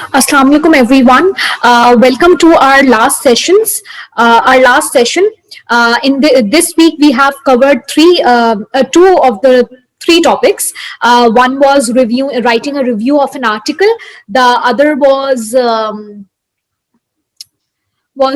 Assalamu alaikum, everyone. Welcome to our last sessions. Our last session. This week, we have covered two of the three topics. One was writing a review of an article. The other was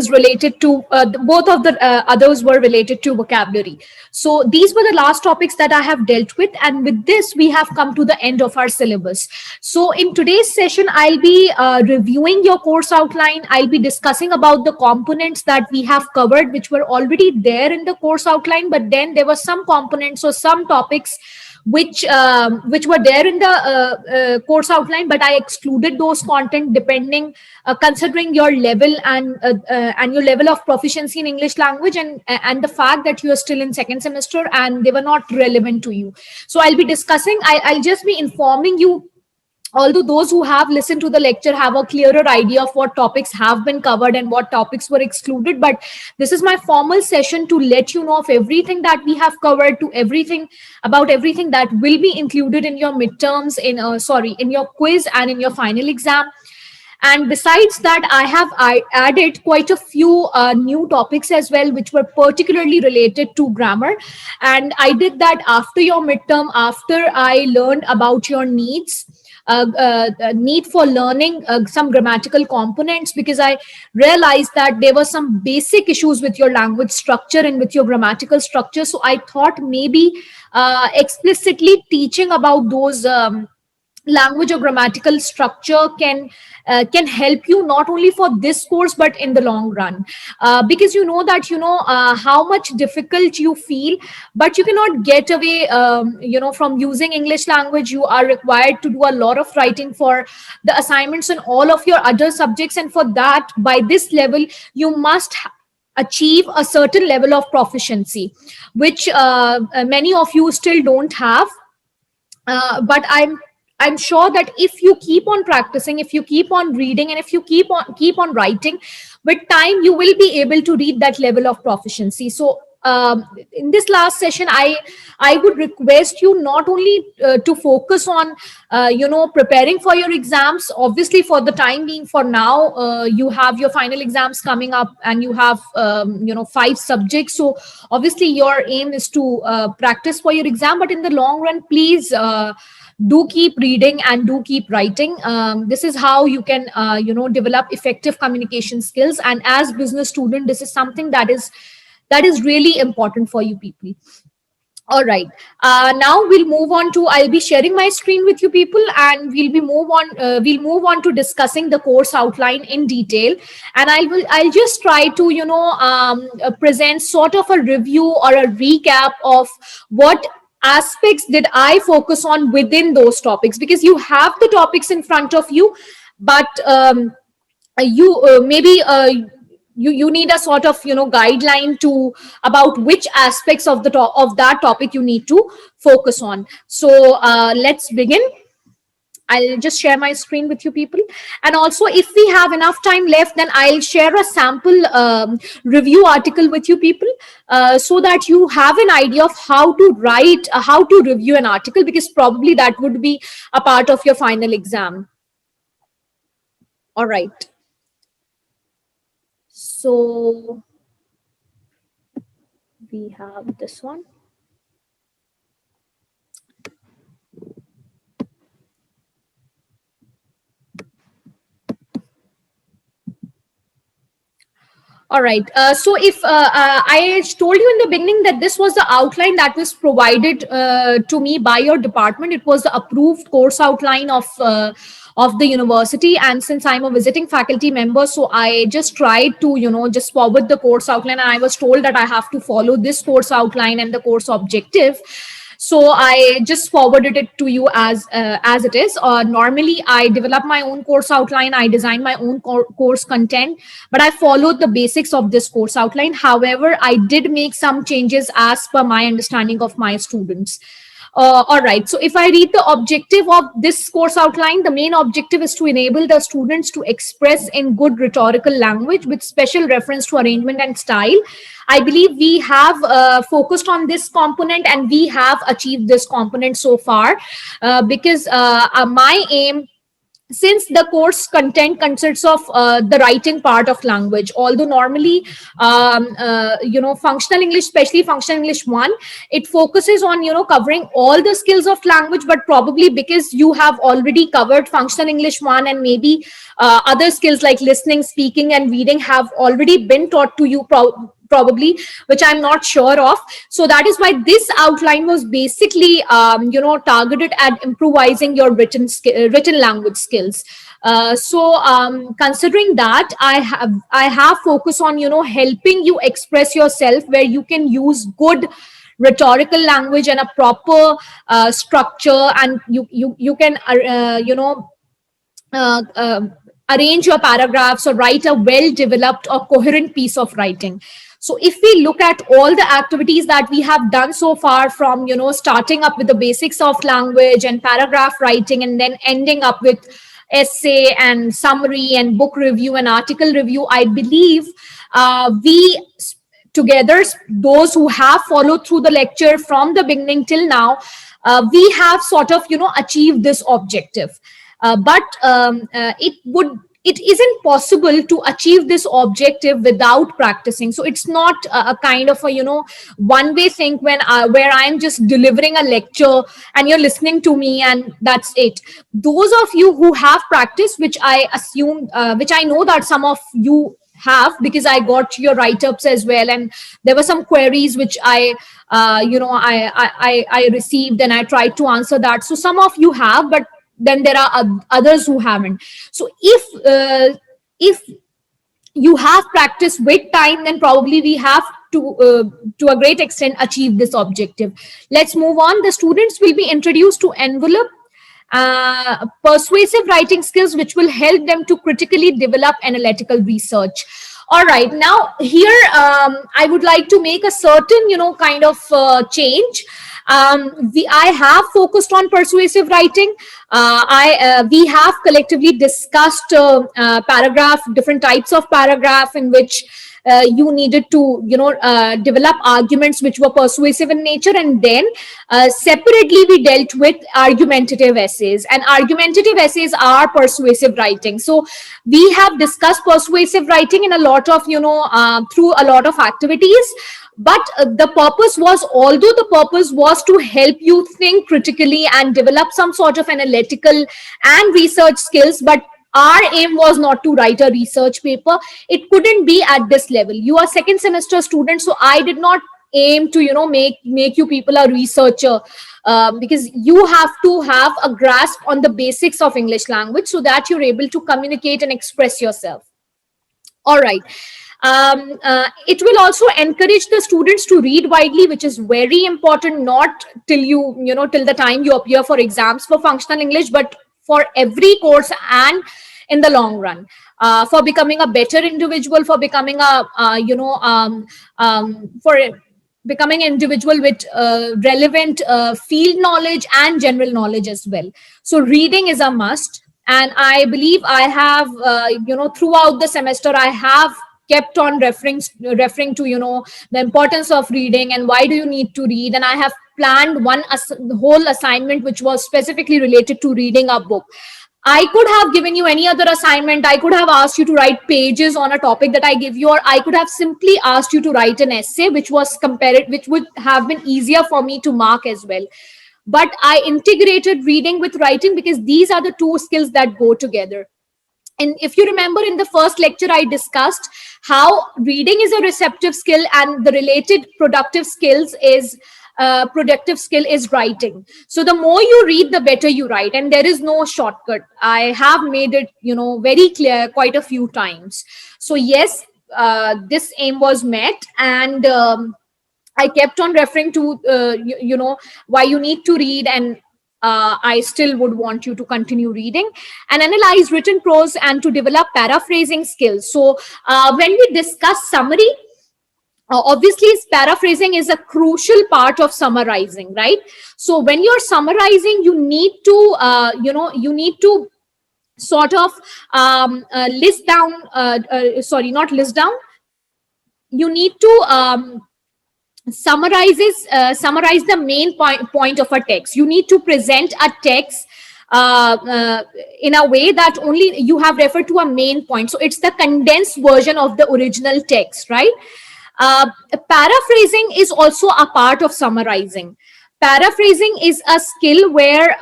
related to both of the others were related to vocabulary. So these were the last topics that I have dealt with, and with this we have come to the end of our syllabus. So in today's session I'll be reviewing your course outline. I'll be discussing about the components that we have covered, which were already there in the course outline, but then there were some components or some topics which were there in the course outline, but I excluded those content depending considering your level and your level of proficiency in English language, and the fact that you are still in second semester and they were not relevant to you. So I'll be discussing. I'll just be informing you, although those who have listened to the lecture have a clearer idea of what topics have been covered and what topics were excluded, but this is my formal session to let you know of everything that we have covered, to everything about everything that will be included in your midterms, in your quiz and in your final exam. And besides that, I added quite a few new topics as well, which were particularly related to grammar. And I did that after your midterm, after I learned about your needs, need for learning some grammatical components, because I realized that there were some basic issues with your language structure and with your grammatical structure. So I thought maybe explicitly teaching about those language or grammatical structure can help you not only for this course but in the long run, because you know that how much difficult you feel, but you cannot get away from using English language. You are required to do a lot of writing for the assignments and all of your other subjects, and for that, by this level, you must achieve a certain level of proficiency, which many of you still don't have. But I'm sure that if you keep on practicing, if you keep on reading, and if you keep on writing, with time you will be able to reach that level of proficiency. So in this last session, I would request you not only to focus on preparing for your exams. Obviously, for the time being, for now, you have your final exams coming up, and you have 5 subjects. So obviously your aim is to practice for your exam, but in the long run, please do keep reading and do keep writing. This is how you can develop effective communication skills, and as business student, this is something that is really important for you people. All right. Now we'll move on to. I'll be sharing my screen with you people, and we'll move on to discussing the course outline in detail. And I'll just try to present sort of a review or a recap of what aspects did I focus on within those topics, because you have the topics in front of you, but you maybe you need a sort of guideline to about which aspects of that topic you need to focus on. So let's begin. I'll just share my screen with you people. And also, if we have enough time left, then I'll share a sample review article with you people, so that you have an idea of how to write, how to review an article, because probably that would be a part of your final exam. All right. So we have this one. All right. So if I told you in the beginning that this was the outline that was provided to me by your department. It was the approved course outline of the university, and since I'm a visiting faculty member, so I just tried to just forward the course outline, and I was told that I have to follow this course outline and the course objective. So I just forwarded it to you as it is. Normally, I develop my own course outline. I design my own course content, but I followed the basics of this course outline. However, I did make some changes as per my understanding of my students. All right. So if I read the objective of this course outline, the main objective is to enable the students to express in good rhetorical language with special reference to arrangement and style. I believe we have focused on this component, and we have achieved this component so far, because my aim, since the course content consists of the writing part of language, although normally functional English, especially functional English 1, it focuses on covering all the skills of language, but probably because you have already covered functional English 1, and maybe other skills like listening, speaking and reading have already been taught to you, probably, which I'm not sure of. So that is why this outline was basically targeted at improvising your written language skills. Considering that, I have focus on helping you express yourself, where you can use good rhetorical language and a proper structure, and you can uh, uh, arrange your paragraphs or write a well developed or coherent piece of writing. So if we look at all the activities that we have done so far, from starting up with the basics of language and paragraph writing, and then ending up with essay and summary and book review and article review, I believe we together, those who have followed through the lecture from the beginning till now, we have sort of achieved this objective. It isn't possible to achieve this objective without practicing. So it's not a kind of a one way thing, where I'm just delivering a lecture and you're listening to me and that's it. Those of you who have practiced, which I assume, which I know that some of you have, because I got your write-ups as well, and there were some queries which I received, and I tried to answer that. So some of you have, but then there are others who haven't. So if you have practiced with time, then probably we have to a great extent achieve this objective. Let's move on. The students will be introduced to envelope persuasive writing skills, which will help them to critically develop analytical research. All right, now here I would like to make a certain kind of change. I have focused on persuasive writing. We have collectively discussed different types of paragraph, in which you needed to develop arguments which were persuasive in nature, and then separately we dealt with argumentative essays, and argumentative essays are persuasive writing. So we have discussed persuasive writing in a lot of through a lot of activities. But the purpose was, although the purpose was to help you think critically and develop some sort of analytical and research skills, but our aim was not to write a research paper. It couldn't be at this level. You are second semester students, so I did not aim to make you people a researcher, because you have to have a grasp on the basics of English language, so that you're able to communicate and express yourself. All right. It will also encourage the students to read widely, which is very important, not till till the time you appear for exams for functional English, but for every course and in the long run, for becoming a better individual, for becoming for becoming an individual with relevant field knowledge and general knowledge as well. So reading is a must. And I believe I have, throughout the semester, I have kept on referring to the importance of reading and why do you need to read. And I have planned one whole assignment which was specifically related to reading a book. I could have given you any other assignment. I could have asked you to write pages on a topic that I give you, or I could have simply asked you to write an essay, which would have been easier for me to mark as well. But I integrated reading with writing because these are the two skills that go together. And if you remember, in the first lecture, I discussed how reading is a receptive skill, and the related productive skill is writing. So the more you read, the better you write, and there is no shortcut. I have made it very clear quite a few times. So yes, this aim was met, and I kept on referring to why you need to read, and I still would want you to continue reading and analyze written prose and to develop paraphrasing skills. So when we discuss summary, obviously paraphrasing is a crucial part of summarizing, right? So when you're summarizing, you need to sort of list down, not list down. You need to summarize the main point of a text. You need to present a text in a way that only you have referred to a main point. So it's the condensed version of the original text, right? Uh, Paraphrasing is also a part of summarizing. Paraphrasing is a skill where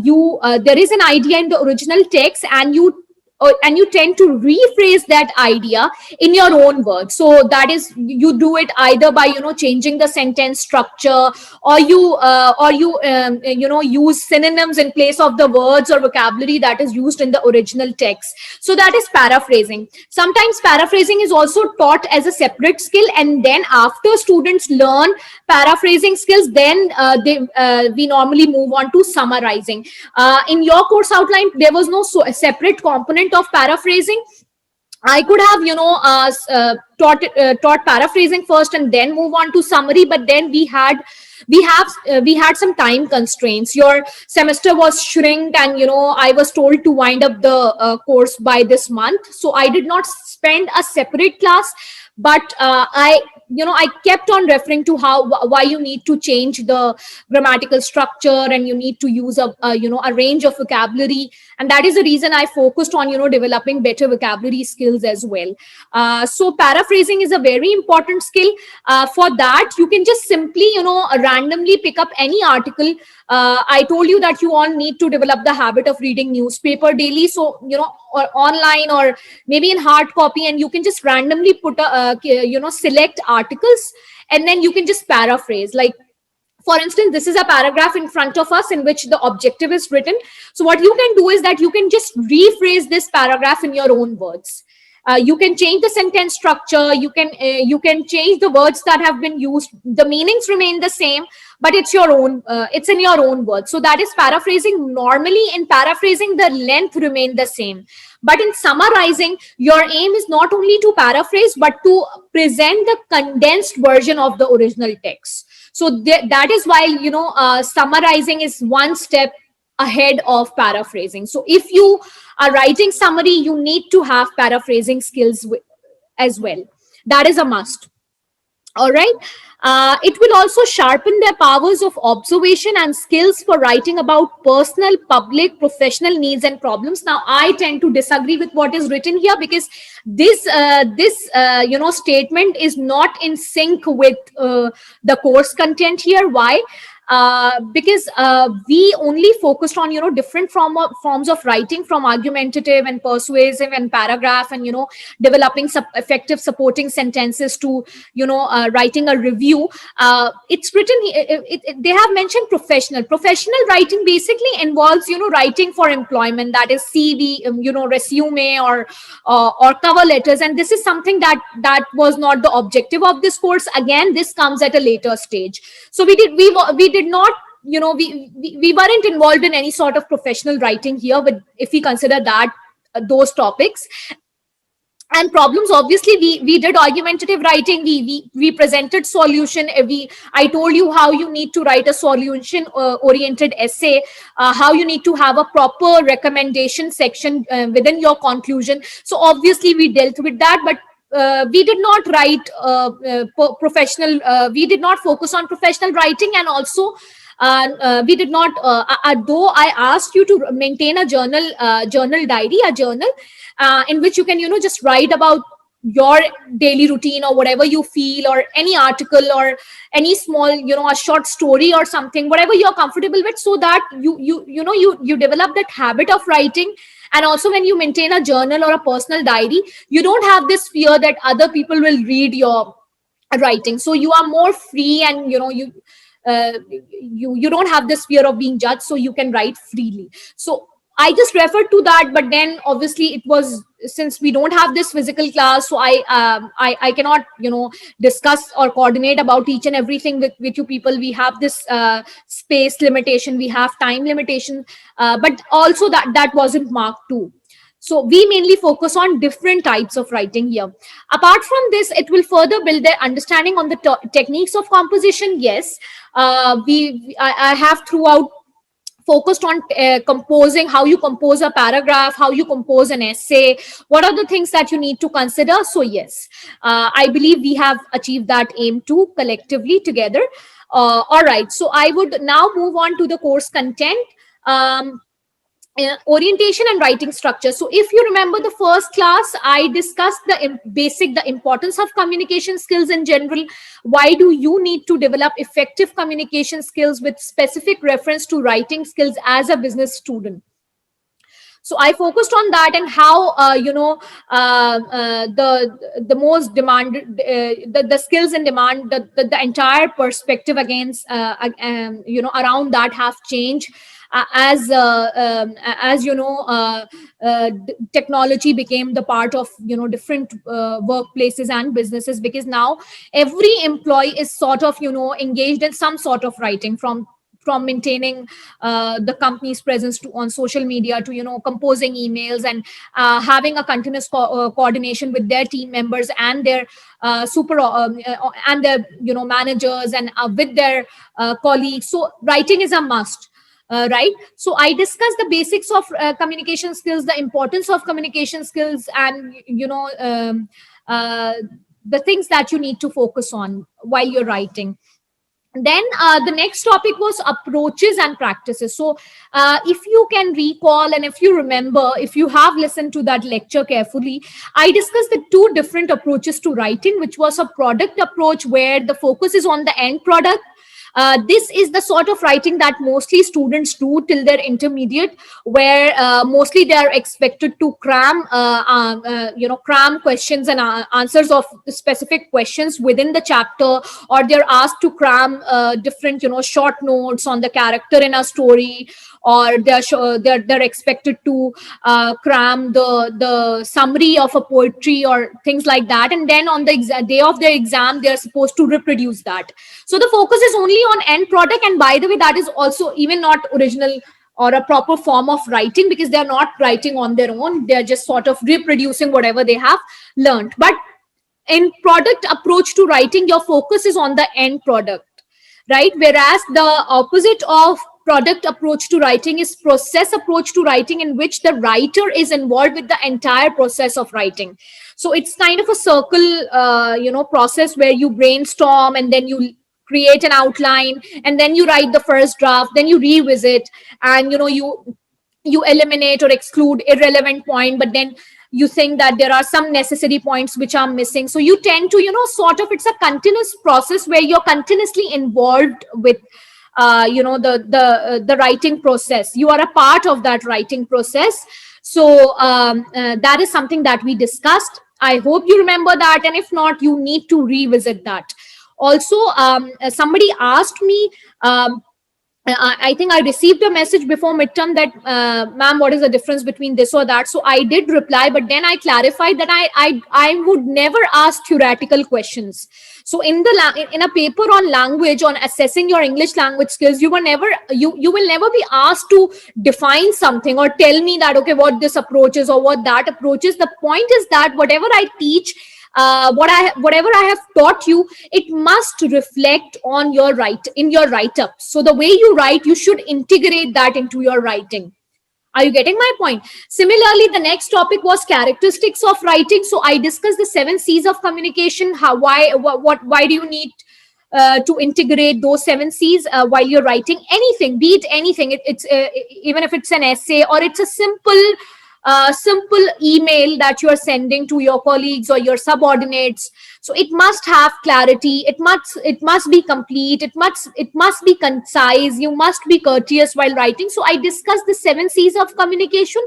you there is an idea in the original text, and you tend to rephrase that idea in your own words. So that is, you do it either by changing the sentence structure, or you use synonyms in place of the words or vocabulary that is used in the original text. So that is paraphrasing. Sometimes paraphrasing is also taught as a separate skill, and then after students learn paraphrasing skills, then they we normally move on to summarizing. In your course outline, there was no a separate component of paraphrasing. I could have, taught paraphrasing first and then move on to summary. But then we had some time constraints. Your semester was shrinked, and I was told to wind up the course by this month. So I did not spend a separate class, but I kept on referring to why you need to change the grammatical structure, and you need to use a range of vocabulary. And that is the reason I focused on developing better vocabulary skills as well. So paraphrasing is a very important skill. For that, you can just simply randomly pick up any article. I told you that you all need to develop the habit of reading newspaper daily, so or online, or maybe in hard copy, and you can just randomly put select articles, and then you can just paraphrase. Like, for instance, this is a paragraph in front of us in which the objective is written. So what you can do is that you can just rephrase this paragraph in your own words. You can change the sentence structure. You can change the words that have been used. The meanings remain the same, but it's your own. It's in your own words. So that is paraphrasing. Normally, in paraphrasing, the length remain the same, but in summarizing, your aim is not only to paraphrase but to present the condensed version of the original text. So that is why summarizing is one step ahead of paraphrasing. So if you are writing summary, you need to have paraphrasing skills as well. That is a must. All right. It will also sharpen their powers of observation and skills for writing about personal, public, professional needs and problems. Now, I tend to disagree with what is written here, because this statement is not in sync with the course content here. Why? Because we only focused on different forms of writing, from argumentative and persuasive and paragraph, and developing effective supporting sentences, to writing a review. It's written, they have mentioned professional writing basically involves writing for employment, that is CV, resume, or cover letters. And this is something that was not the objective of this course. Again, this comes at a later stage. So we did not, we weren't involved in any sort of professional writing here, but if we consider that those topics and problems, obviously we did argumentative writing. We presented solution. I told you how you need to write a solution oriented essay, how you need to have a proper recommendation section within your conclusion. So obviously we dealt with that, but we did not write professional. We did not focus on professional writing. And also we did not, though I asked you to maintain a journal diary, a journal in which you can just write about your daily routine, or whatever you feel, or any article, or any small a short story or something, whatever you're comfortable with, so that you develop that habit of writing. And also, when you maintain a journal or a personal diary, you don't have this fear that other people will read your writing. So you are more free, and you don't have this fear of being judged, so you can write freely. So I just referred to that. But then obviously it was, since we don't have this physical class, so I cannot discuss or coordinate about each and everything with you people. We have this space limitation, we have time limitation, but also that wasn't marked too. So we mainly focus on different types of writing here. Apart from this, it will further build their understanding on the techniques of composition. Yes, I have throughout focused on composing, how you compose a paragraph, how you compose an essay, what are the things that you need to consider. So yes, I believe we have achieved that aim too, collectively together. All right, so I would now move on to the course content. Orientation and writing structure. So if you remember the first class, I discussed the importance of communication skills in general. Why do you need to develop effective communication skills with specific reference to writing skills as a business student? So I focused on that, and how the most demanded the skills in demand, the entire perspective against around that have changed, as technology became the part of different workplaces and businesses, because now every employee is sort of engaged in some sort of writing, from maintaining the company's presence to on social media, to composing emails, and having a continuous coordination with their team members and their and their managers, and with their colleagues. So writing is a must. Right. So I discussed the basics of communication skills, the importance of communication skills, and the things that you need to focus on while you're writing. Then the next topic was approaches and practices. So if you can recall, and if you remember, if you have listened to that lecture carefully, I discussed the two different approaches to writing, which was a product approach where the focus is on the end product. This is the sort of writing that mostly students do till their intermediate, where mostly they are expected to cram questions and answers of specific questions within the chapter, or they're asked to cram different short notes on the character in a story, or they're expected to cram the summary of a poetry or things like that, and then on the day of their exam they're supposed to reproduce that. So the focus is only on end product, and by the way, that is also even not original or a proper form of writing, because they're not writing on their own, they're just sort of reproducing whatever they have learned. But in product approach to writing, your focus is on the end product, right? Whereas the opposite of product approach to writing is process approach to writing, in which the writer is involved with the entire process of writing. So it's kind of a circle process, where you brainstorm, and then you create an outline, and then you write the first draft, then you revisit, and you eliminate or exclude irrelevant point, but then you think that there are some necessary points which are missing. So you tend to sort of, it's a continuous process where you're continuously involved with the writing process. You are a part of that writing process. So that is something that we discussed. I hope you remember that, and if not, you need to revisit that. Also, somebody asked me, I think I received a message before midterm that, ma'am, what is the difference between this or that? So I did reply, but then I clarified that I would never ask theoretical questions. So in a paper on language, on assessing your English language skills, you will never be asked to define something or tell me that, okay, what this approach is or what that approach is. The point is that whatever I teach, whatever I have taught you, it must reflect on your write-up. So the way you write, you should integrate that into your writing. Are you getting my point? Similarly, the next topic was characteristics of writing. So I discussed the 7 C's of communication. Why do you need to integrate those 7 C's while you're writing anything, be it anything. It's even if it's an essay, or it's a simple email that you are sending to your colleagues or your subordinates. So it must have clarity. It must be complete. It must be concise. You must be courteous while writing. So I discussed the 7 C's of communication.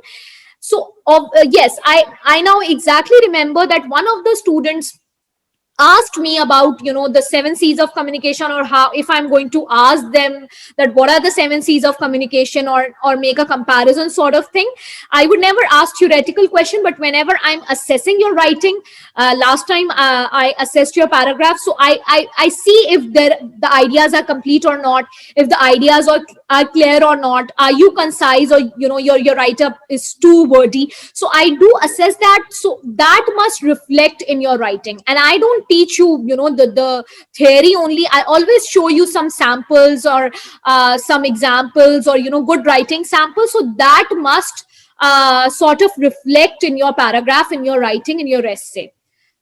So yes, I now exactly remember that one of the students asked me about the 7 C's of communication, or how, if I'm going to ask them that what are the 7 C's of communication, or make a comparison sort of thing. I would never ask theoretical question, but whenever I'm assessing your writing, last time I assessed your paragraph, so I see if the ideas are complete or not, if the ideas are clear or not, are you concise, or your write-up is too wordy. So I do assess that. So that must reflect in your writing, and I don't teach you the theory only. I always show you some samples, or some examples, or good writing samples. So that must sort of reflect in your paragraph, in your writing, in your essay.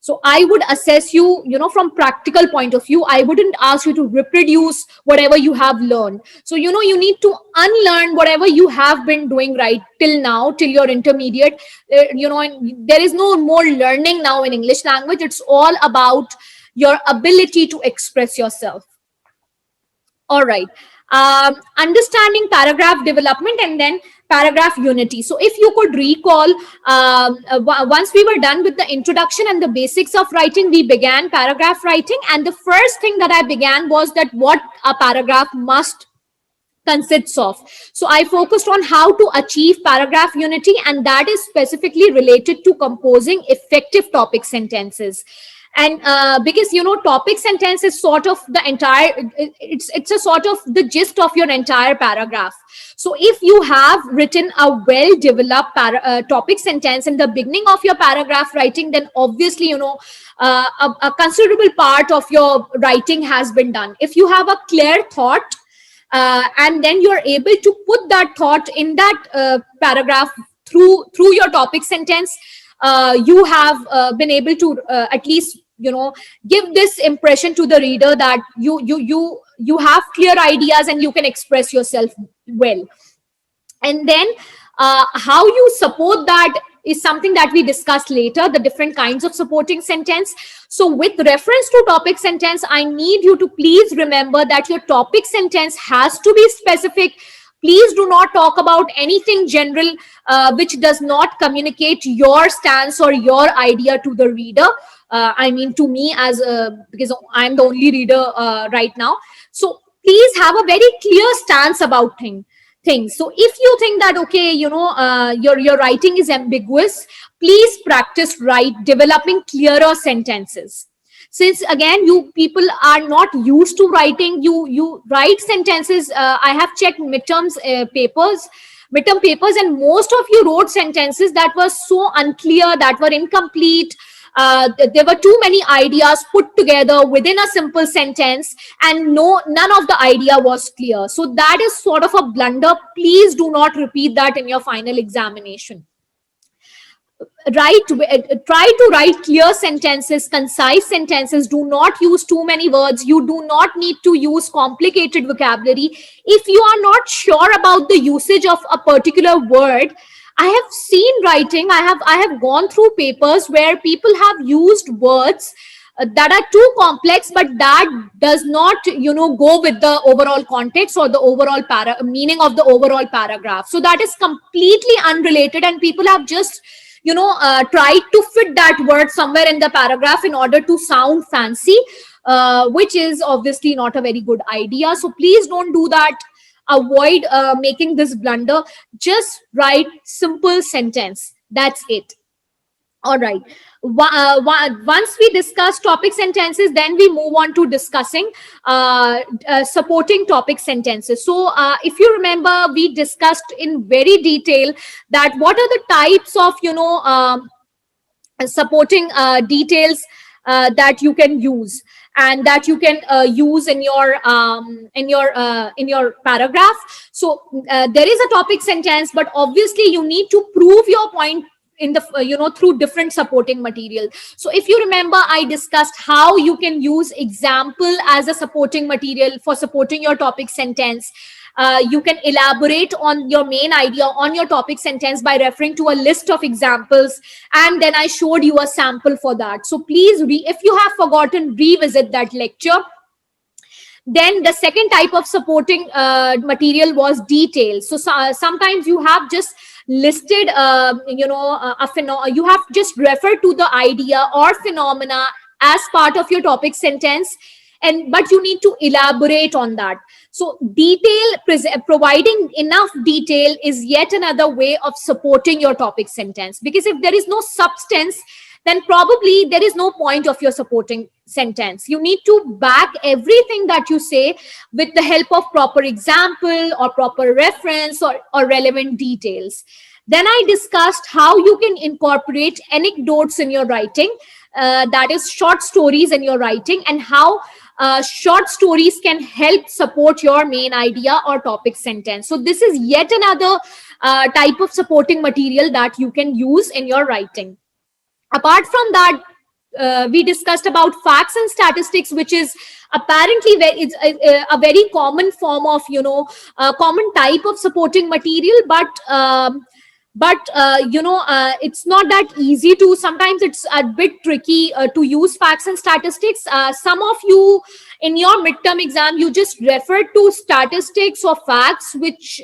So I would assess you, from practical point of view. I wouldn't ask you to reproduce whatever you have learned. So, you need to unlearn whatever you have been doing right till now, till your intermediate. And there is no more learning now in English language. It's all about your ability to express yourself. All right. Understanding paragraph development and then paragraph unity. So if you could recall, once we were done with the introduction and the basics of writing, we began paragraph writing. And the first thing that I began was that what a paragraph must consists of. So I focused on how to achieve paragraph unity, and that is specifically related to composing effective topic sentences. And because topic sentence is sort of the entire, it's a sort of the gist of your entire paragraph. So if you have written a well developed topic sentence in the beginning of your paragraph writing, then obviously a considerable part of your writing has been done. If you have a clear thought, and then you're able to put that thought in that paragraph through your topic sentence, you have been able to at least give this impression to the reader that you have clear ideas and you can express yourself well. And then how you support that is something that we discuss later, the different kinds of supporting sentence. So with reference to topic sentence, I need you to please remember that your topic sentence has to be specific. Please do not talk about anything general which does not communicate your stance or your idea to the reader. I mean, to me, as because I'm the only reader right now. So please have a very clear stance about things. So if you think that, okay, your writing is ambiguous, please practice developing clearer sentences. Since again, you people are not used to writing, you write sentences. I have checked midterm papers, and most of you wrote sentences that were so unclear, that were incomplete. There were too many ideas put together within a simple sentence, and none of the idea was clear. So that is sort of a blunder. Please do not repeat that in your final examination. Try to write clear sentences, concise sentences. Do not use too many words. You do not need to use complicated vocabulary. If you are not sure about the usage of a particular word, I have seen writing, I have gone through papers where people have used words that are too complex, but that does not go with the overall context or the overall meaning of the overall paragraph. So that is completely unrelated, and people have just tried to fit that word somewhere in the paragraph in order to sound fancy, which is obviously not a very good idea. So please don't do that. Avoid making this blunder. Just write simple sentence. That's it. All right. Once we discuss topic sentences, then we move on to discussing supporting topic sentences. So if you remember, we discussed in very detail that what are the types of supporting details that you can use, and that you can use in your paragraph. So there is a topic sentence, but obviously you need to prove your point in the through different supporting material. So if you remember, I discussed how you can use example as a supporting material for supporting your topic sentence. You can elaborate on your main idea on your topic sentence by referring to a list of examples, and then I showed you a sample for that. So please, if you have forgotten, revisit that lecture. Then the second type of supporting material was details. So sometimes you have just listed you have just referred to the idea or phenomena as part of your topic sentence, but you need to elaborate on that. So providing enough detail is yet another way of supporting your topic sentence, because if there is no substance, then probably there is no point of your supporting sentence. You need to back everything that you say with the help of proper example or proper reference or relevant details. Then I discussed how you can incorporate anecdotes in your writing, that is short stories in your writing, and how short stories can help support your main idea or topic sentence. So this is yet another type of supporting material that you can use in your writing. Apart from that, we discussed about facts and statistics, which is apparently it's a very common form of, common type of supporting material, but it's not that easy to, sometimes it's a bit tricky to use facts and statistics. Some of you in your midterm exam, you just referred to statistics or facts which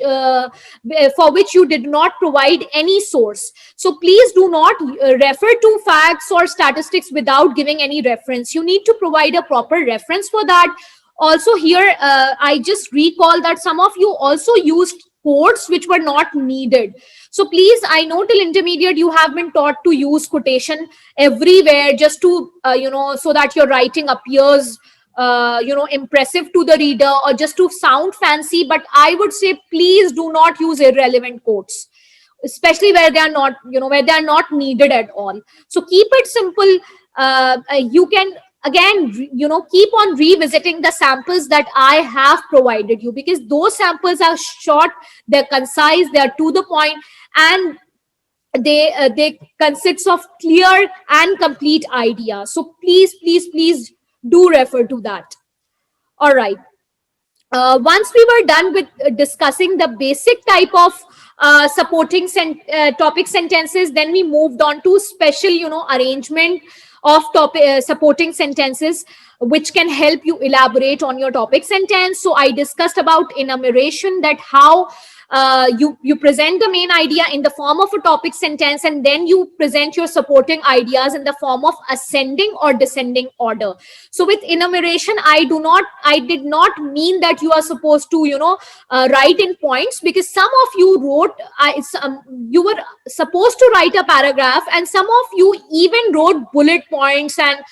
for which you did not provide any source. So please do not refer to facts or statistics without giving any reference. You need to provide a proper reference for that. Also here, I just recall that some of you also used quotes which were not needed. So please, I know till intermediate you have been taught to use quotation everywhere, just to so that your writing appears impressive to the reader, or just to sound fancy. But I would say, please do not use irrelevant quotes, especially where they are not, where they are not needed at all. So keep it simple. You can again, keep on revisiting the samples that I have provided you, because those samples are short, they're concise, they're to the point, and they consist of clear and complete idea. So please do refer to that. All right. Once we were done with discussing the basic type of supporting topic sentences, then we moved on to special, arrangement of topic supporting sentences, which can help you elaborate on your topic sentence. So I discussed about enumeration, that how you present the main idea in the form of a topic sentence, and then you present your supporting ideas in the form of ascending or descending order. So with enumeration, I did not mean that you are supposed to write in points, because some of you wrote, you were supposed to write a paragraph, and some of you even wrote bullet points and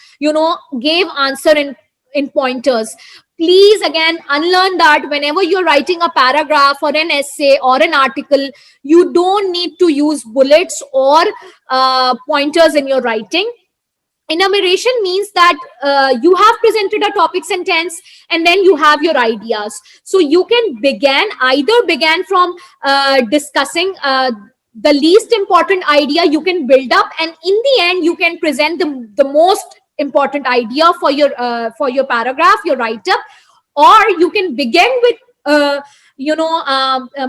gave answer in pointers. Please again unlearn that. Whenever you're writing a paragraph or an essay or an article, you don't need to use bullets or pointers in your writing. Enumeration means that you have presented a topic sentence, and then you have your ideas. So you can either begin from discussing the least important idea, you can build up, and in the end you can present the most important idea for your paragraph, your write-up. Or you can begin with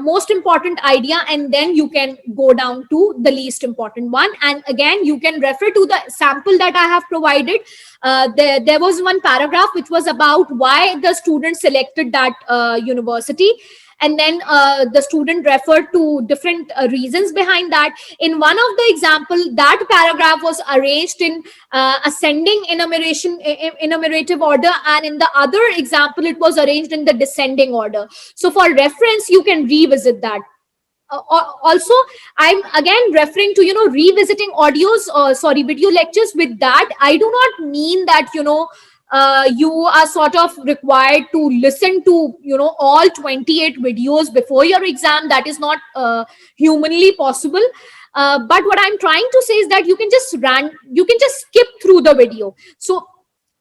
most important idea, and then you can go down to the least important one. And again, you can refer to the sample that I have provided. There was one paragraph which was about why the student selected that university, and then the student referred to different reasons behind that. In one of the example, that paragraph was arranged in ascending enumerative order, and in the other example it was arranged in the descending order. So for reference, you can revisit that. Also, I'm again referring to revisiting video lectures. With that, I do not mean that you are sort of required to listen to all 28 videos before your exam. That is not humanly possible. But what I'm trying to say is that you can just skip through the video. So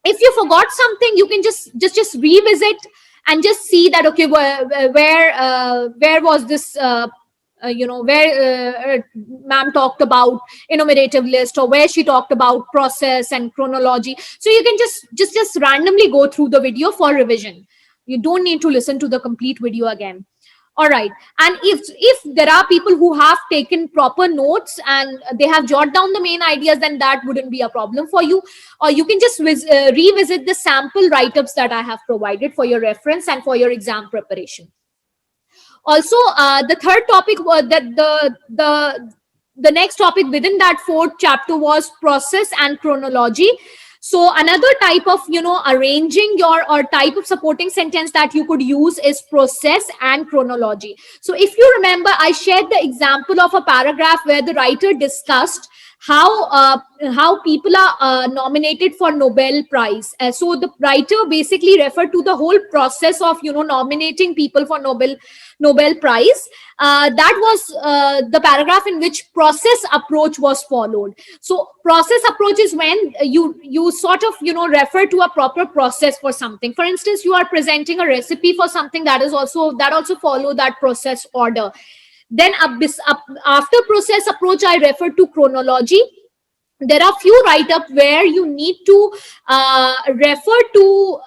if you forgot something, you can just revisit and just see that, okay, where was this where ma'am talked about enumerative list, or where she talked about process and chronology. So you can just randomly go through the video for revision. You don't need to listen to the complete video again. All right. And if there are people who have taken proper notes and they have jotted down the main ideas, then that wouldn't be a problem for you. Or you can just revisit the sample write-ups that I have provided for your reference and for your exam preparation. Also, the third topic was that the next topic within that fourth chapter was process and chronology. So another type of arranging or type of supporting sentence that you could use is process and chronology. So if you remember, I shared the example of a paragraph where the writer discussed how people are nominated for Nobel Prize. So the writer basically referred to the whole process of nominating people for Nobel Prize. That was the paragraph in which process approach was followed. So process approach is when you sort of refer to a proper process for something. For instance, you are presenting a recipe for something that also follow that process order. Then after process approach, I refer to chronology. there are few write-up where you need to refer to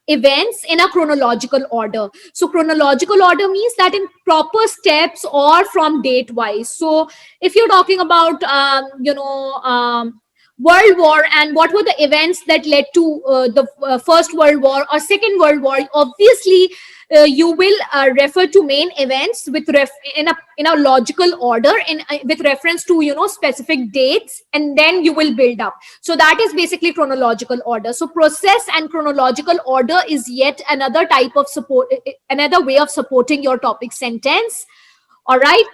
events in a chronological order. So chronological order means that in proper steps or from date wise. So if you're talking about World War and what were the events that led to the First World War or Second World War, obviously you will refer to main events with in a logical order, in with reference to specific dates, and then you will build up. So that is basically chronological order. So process and chronological order is yet another type of support, another way of supporting your topic sentence. All right.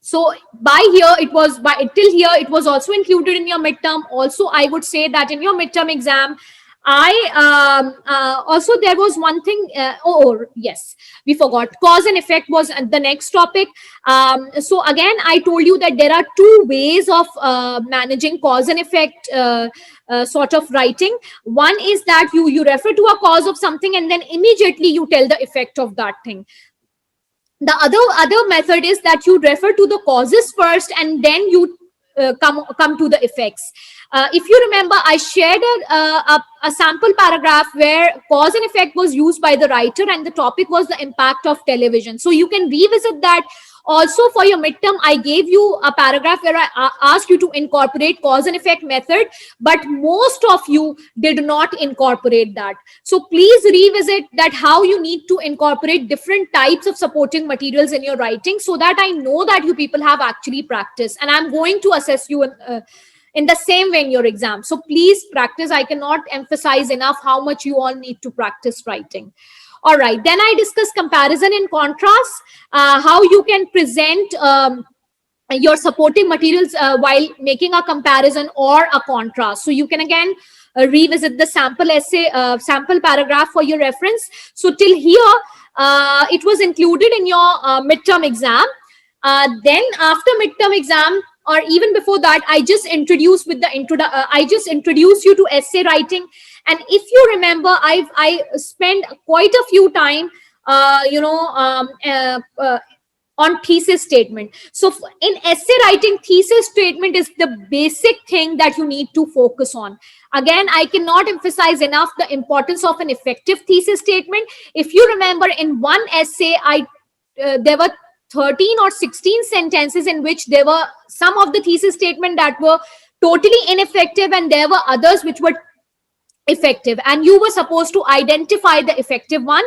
So by here it was, by till here it was also included in your midterm. Also I would say that in your midterm exam, I also there was one thing, yes, we forgot, cause and effect was the next topic. So again, I told you that there are two ways of managing cause and effect sort of writing. One is that you refer to a cause of something and then immediately you tell the effect of that thing. The other method is that you refer to the causes first and then you come to the effects. If you remember, I shared a sample paragraph where cause and effect was used by the writer and the topic was the impact of television. So you can revisit that. Also for your midterm, I gave you a paragraph where I asked you to incorporate cause and effect method, but most of you did not incorporate that. So please revisit that, how you need to incorporate different types of supporting materials in your writing, so that I know that you people have actually practiced, and I'm going to assess you in the same way in your exam. So please practice. I cannot emphasize enough how much you all need to practice writing. All right, then I discuss comparison and contrast, how you can present your supporting materials while making a comparison or a contrast. So you can again revisit the sample essay, sample paragraph for your reference. So till here, it was included in your midterm exam. Then after midterm exam, or even before that, I just introduced with the I just introduced you to essay writing. And if you remember, I spent quite a few time on thesis statement. So in essay writing, thesis statement is the basic thing that you need to focus on. Again, I cannot emphasize enough the importance of an effective thesis statement. If you remember, in one essay, there were 13 or 16 sentences in which there were some of the thesis statement that were totally ineffective, and there were others which were effective, and you were supposed to identify the effective one.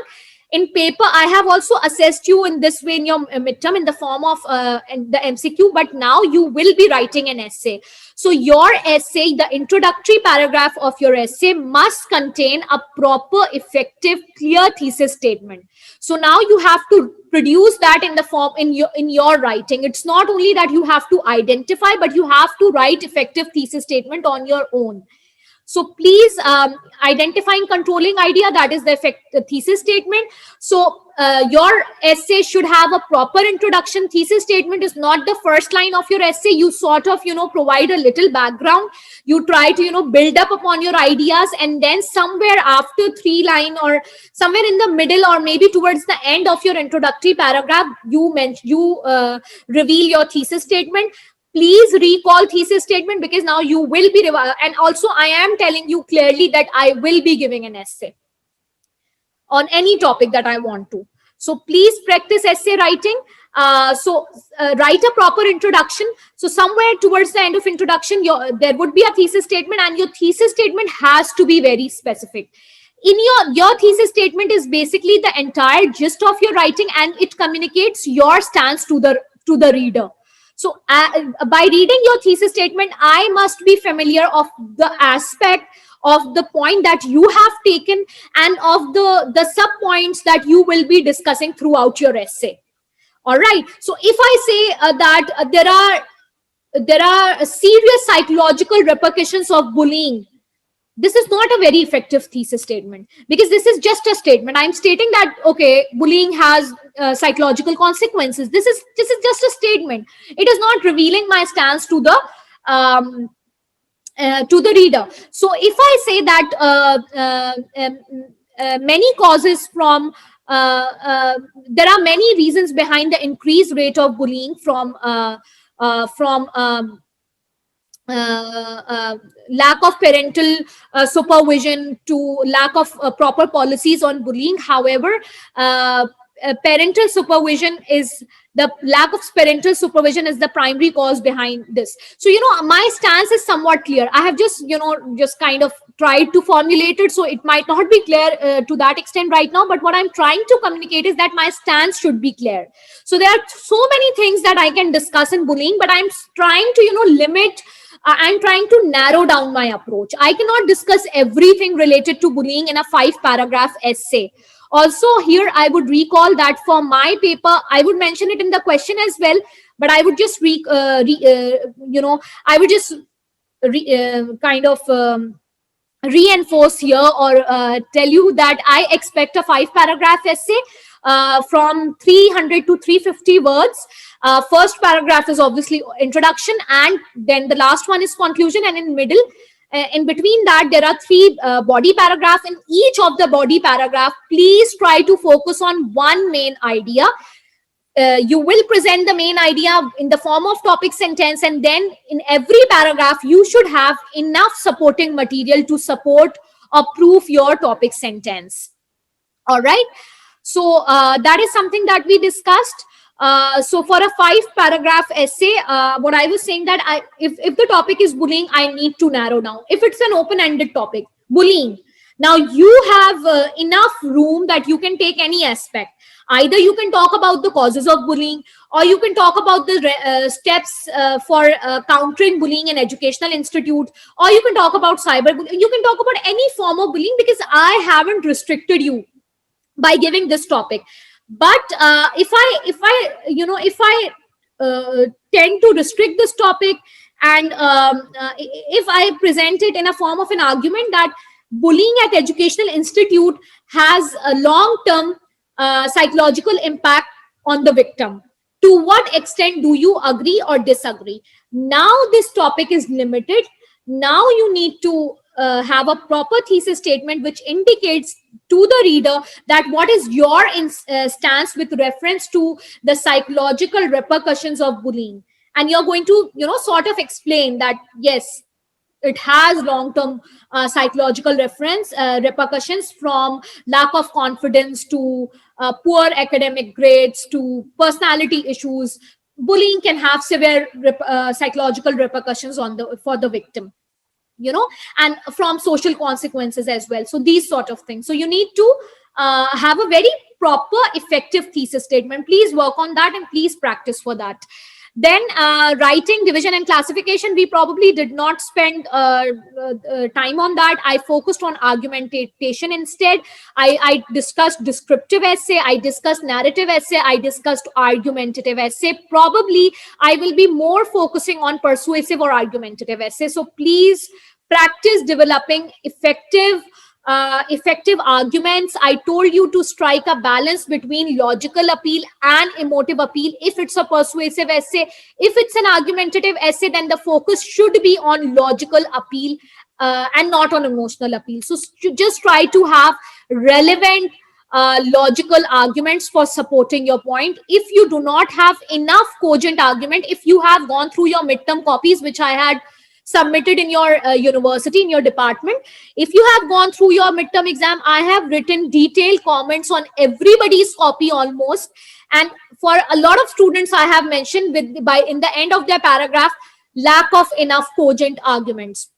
In paper, I have also assessed you in this way in your midterm in the form of the MCQ, but now you will be writing an essay. So your essay, the introductory paragraph of your essay must contain a proper, effective, clear thesis statement. So now you have to produce that in the form in your writing. It's not only that you have to identify, but you have to write effective thesis statement on your own. So please, identifying controlling idea, that is the thesis statement. So your essay should have a proper introduction. Thesis statement is not the first line of your essay. You sort of, provide a little background. You try to, build up upon your ideas, and then somewhere after 3 line or somewhere in the middle or maybe towards the end of your introductory paragraph, you reveal your thesis statement. Please recall thesis statement, because now you will be and also I am telling you clearly that I will be giving an essay on any topic that I want to. So please practice essay writing. Write a proper introduction. So somewhere towards the end of introduction, there would be a thesis statement, and your thesis statement has to be very specific. In your thesis statement is basically the entire gist of your writing, and it communicates your stance to the reader. So by reading your thesis statement, I must be familiar of the aspect of the point that you have taken, and of the sub points that you will be discussing throughout your essay. All right. So if I say that there are serious psychological repercussions of bullying, this is not a very effective thesis statement, because this is just a statement. I'm stating that, okay, bullying has psychological consequences. This is just a statement. It is not revealing my stance to the reader. So if I say that many causes from there are many reasons behind the increased rate of bullying from lack of parental supervision to lack of proper policies on bullying. However, uh, parental supervision is the lack of parental supervision is the primary cause behind this. So, my stance is somewhat clear. I have just, just kind of tried to formulate it, so it might not be clear to that extent right now, but what I'm trying to communicate is that my stance should be clear. So there are so many things that I can discuss in bullying, but I'm trying to, limit, I'm trying to narrow down my approach. I cannot discuss everything related to bullying in a 5-paragraph essay. Also, here I would recall that for my paper, I would mention it in the question as well, but I would just I would just kind of reinforce here, or tell you that I expect a 5-paragraph essay from 300 to 350 words. First paragraph is obviously introduction, and then the last one is conclusion, and in middle, in between that, there are 3 body paragraph. In each of the body paragraph, please try to focus on one main idea. You will present the main idea in the form of topic sentence, and then in every paragraph you should have enough supporting material to support or prove your topic sentence. All right, so that is something that we discussed. So for a 5-paragraph essay, what I was saying that if the topic is bullying, I need to narrow down. If it's an open-ended topic, bullying, now you have enough room that you can take any aspect. Either you can talk about the causes of bullying, or you can talk about the steps for countering bullying in educational institute, or you can talk about cyberbullying. You can talk about any form of bullying, because I haven't restricted you by giving this topic. But if I tend to restrict this topic, and if I present it in a form of an argument that bullying at educational institute has a long term psychological impact on the victim, to what extent do you agree or disagree? Now this topic is limited. Now you need to have a proper thesis statement which indicates to the reader that what is your stance with reference to the psychological repercussions of bullying, and you're going to sort of explain that yes, it has long-term psychological repercussions, from lack of confidence to poor academic grades to personality issues. Bullying can have severe psychological repercussions for the victim, and from social consequences as well. So these sort of things. So you need to have a very proper, effective thesis statement. Please work on that and please practice for that. Then writing, division and classification, we probably did not spend time on that. I focused on argumentation instead. I discussed descriptive essay, I discussed narrative essay, I discussed argumentative essay. Probably I will be more focusing on persuasive or argumentative essay. So please practice developing effective arguments. I told you to strike a balance between logical appeal and emotive appeal if it's a persuasive essay. If it's an argumentative essay, then the focus should be on logical appeal and not on emotional appeal. So just try to have relevant logical arguments for supporting your point. If you do not have enough cogent argument, if you have gone through your midterm copies, which I had submitted in your university, in your department, if you have gone through your midterm exam, I have written detailed comments on everybody's copy almost, and for a lot of students I have mentioned in the end of their paragraph, lack of enough cogent arguments.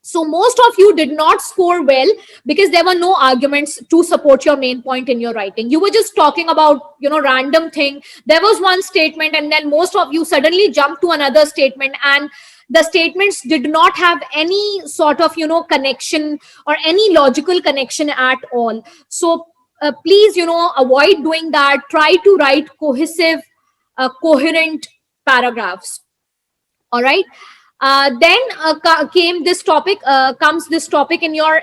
So most of you did not score well because there were no arguments to support your main point in your writing. You were just talking about, random thing. There was one statement and then most of you suddenly jumped to another statement, and the statements did not have any sort of, connection or any logical connection at all. So please, avoid doing that. Try to write cohesive, coherent paragraphs. All right. Then comes this topic in your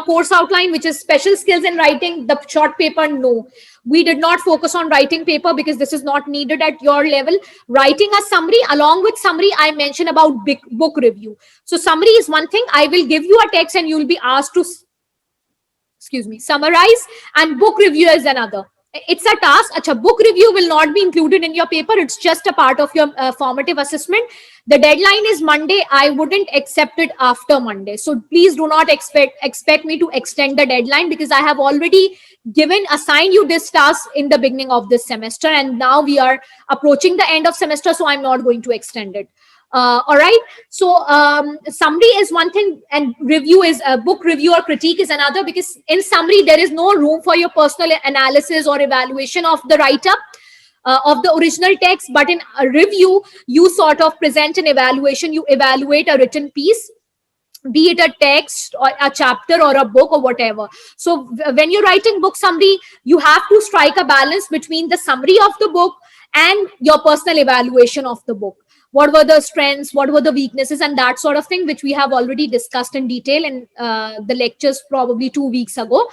course outline, which is special skills in writing. The short paper, no, we did not focus on writing paper because this is not needed at your level. Writing a summary, along with summary, I mentioned about book review. So summary is one thing. I will give you a text and you will be asked to, summarize, and book review is another. it's a task. Acha, book review will not be included in your paper. It's just a part of your formative assessment. The deadline is Monday. I wouldn't accept it after Monday. So please do not expect me to extend the deadline, because I have already assigned you this task in the beginning of this semester, and now we are approaching the end of semester, so I'm not going to extend it. All right. So summary is one thing, and review is a book review or critique is another, because in summary there is no room for your personal analysis or evaluation of the write-up of the original text. But in a review, you sort of present an evaluation. You evaluate a written piece, be it a text or a chapter or a book or whatever. So when you're writing book summary, you have to strike a balance between the summary of the book and your personal evaluation of the book. What were the strengths, what were the weaknesses, and that sort of thing, which we have already discussed in detail in the lectures probably 2 weeks ago.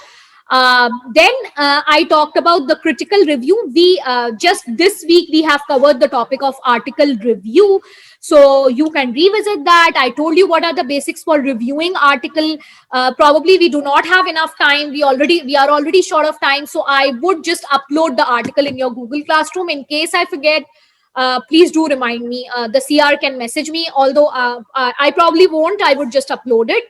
Then I talked about the critical review. We just this week we have covered the topic of article review, so you can revisit that. I told you what are the basics for reviewing article. Probably we do not have enough time. We are already short of time, so I would just upload the article in your Google Classroom. In case I forget, please do remind me. The CR can message me, although I probably won't. I would just upload it.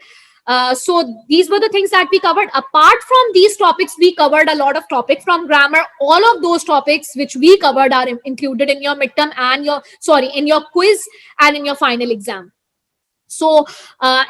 So these were the things that we covered. Apart from these topics, we covered a lot of topics from grammar. All of those topics which we covered are included in your midterm and in your quiz and in your final exam. So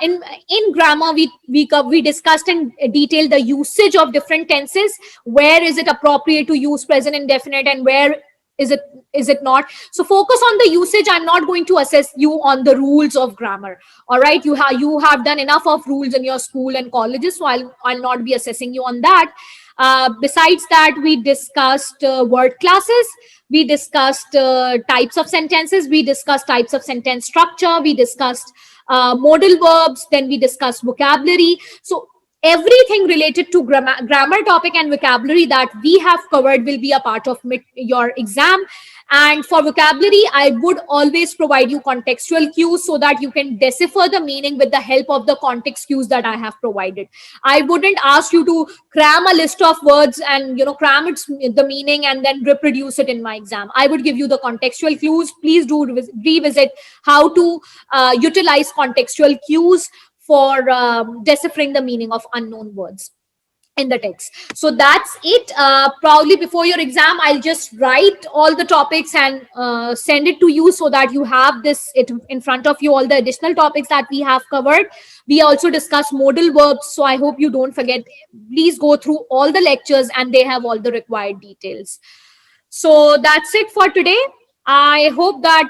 in grammar, we discussed in detail the usage of different tenses. Where is it appropriate to use present indefinite, and where is it not? So focus on the usage. I'm not going to assess you on the rules of grammar. All right, you have done enough of rules in your school and colleges, so I'll not be assessing you on that. Besides that, we discussed word classes, we discussed types of sentences, we discussed types of sentence structure, we discussed modal verbs, then we discussed vocabulary. So everything related to grammar topic and vocabulary that we have covered will be a part of your exam. And for vocabulary, I would always provide you contextual cues so that you can decipher the meaning with the help of the context cues that I have provided. I wouldn't ask you to cram a list of words and cram the meaning and then reproduce it in my exam. I would give you the contextual cues. Please do revisit how to utilize contextual cues for deciphering the meaning of unknown words in the text. So that's it. Probably before your exam, I'll just write all the topics and send it to you so that you have it in front of you, all the additional topics that we have covered. We also discussed modal verbs, so I hope you don't forget. Please go through all the lectures and they have all the required details. So that's it for today. I hope that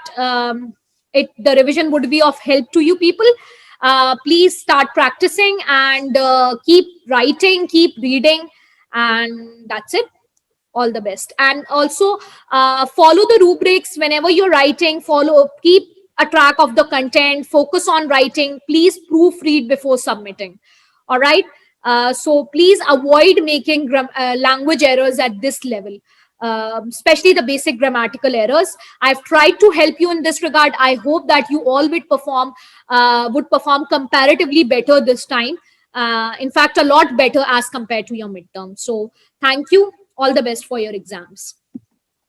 the revision would be of help to you people. Please start practicing and keep writing, keep reading, and that's it. All the best. And also follow the rubrics whenever you're writing. Keep a track of the content, focus on writing. Please proofread before submitting. All right. So please avoid making language errors at this level. Especially the basic grammatical errors. I've tried to help you in this regard. I hope that you all would perform comparatively better this time. In fact, a lot better as compared to your midterm. So thank you. All the best for your exams.